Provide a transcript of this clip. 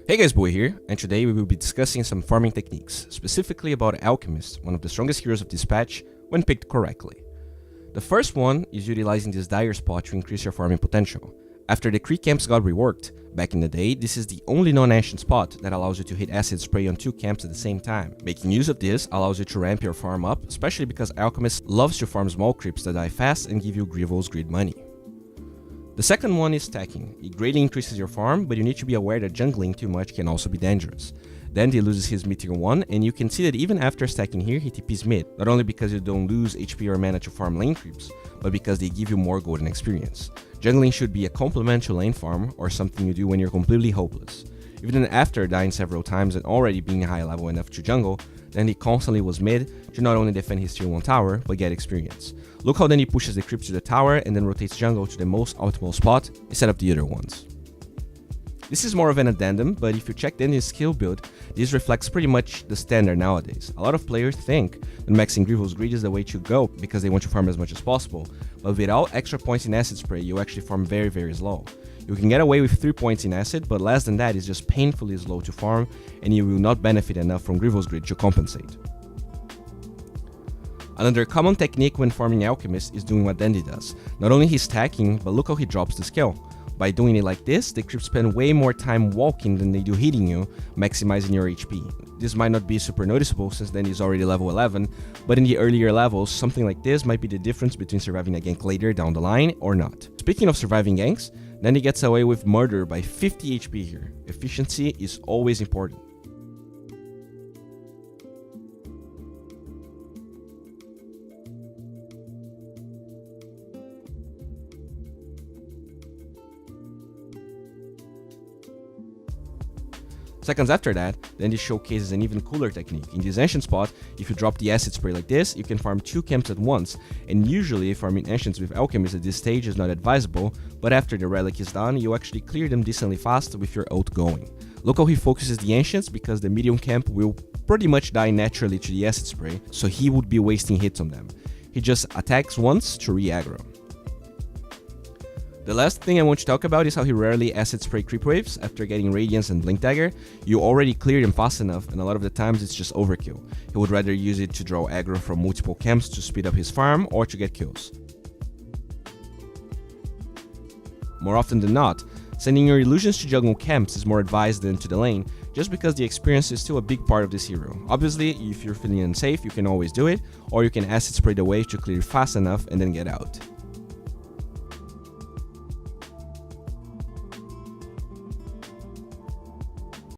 Hey guys, D2BOWIE here, and today we will be discussing some farming techniques, specifically about Alchemist, one of the strongest heroes of this patch, when picked correctly. The first one is utilizing this dire spot to increase your farming potential. After the Creek camps got reworked, back in the day, this is the only non-ancient spot that allows you to hit acid spray on 2 camps at the same time. Making use of this allows you to ramp your farm up, especially because Alchemist loves to farm small creeps that die fast and give you Grievous grid money. The second one is stacking. It greatly increases your farm, but you need to be aware that jungling too much can also be dangerous. Then he loses his mid tier 1, and you can see that even after stacking here, he TPs mid, not only because you don't lose HP or mana to farm lane creeps, but because they give you more golden experience. Jungling should be a complement to lane farm, or something you do when you're completely hopeless. Even after dying several times and already being high level enough to jungle, then he constantly was mid to not only defend his tier 1 tower, but get experience. Look how then he pushes the creep to the tower and then rotates jungle to the most optimal spot instead of the other ones. This is more of an addendum, but if you check then his skill build, this reflects pretty much the standard nowadays. A lot of players think that maxing Grievous grid is the way to go because they want to farm as much as possible, but without extra points in acid spray, you actually farm very slow. You can get away with 3 points in acid, but less than that is just painfully slow to farm, and you will not benefit enough from Grievous grid to compensate. Another common technique when farming Alchemist is doing what Dandy does. Not only he's stacking, but look how he drops the skill. By doing it like this, the creeps spend way more time walking than they do hitting you, maximizing your HP. This might not be super noticeable since Dandy is already level 11, but in the earlier levels, something like this might be the difference between surviving a gank later down the line or not. Speaking of surviving ganks, Dandy gets away with murder by 50 HP here. Efficiency is always important. Seconds after that, Dandy showcases an even cooler technique. In this ancient spot, if you drop the acid spray like this, you can farm 2 camps at once, and usually farming ancients with Alchemist at this stage is not advisable, but after the relic is done, you actually clear them decently fast with your ult going. Look how he focuses the ancients because the medium camp will pretty much die naturally to the acid spray, so he would be wasting hits on them. He just attacks once to re-aggro. The last thing I want to talk about is how he rarely acid spray creep waves after getting Radiance and Blink Dagger. You already cleared him fast enough, and a lot of the times it's just overkill. He would rather use it to draw aggro from multiple camps to speed up his farm or to get kills. More often than not, sending your illusions to jungle camps is more advised than to the lane, just because the experience is still a big part of this hero. Obviously, if you're feeling unsafe, you can always do it, or you can acid spray the wave to clear fast enough and then get out.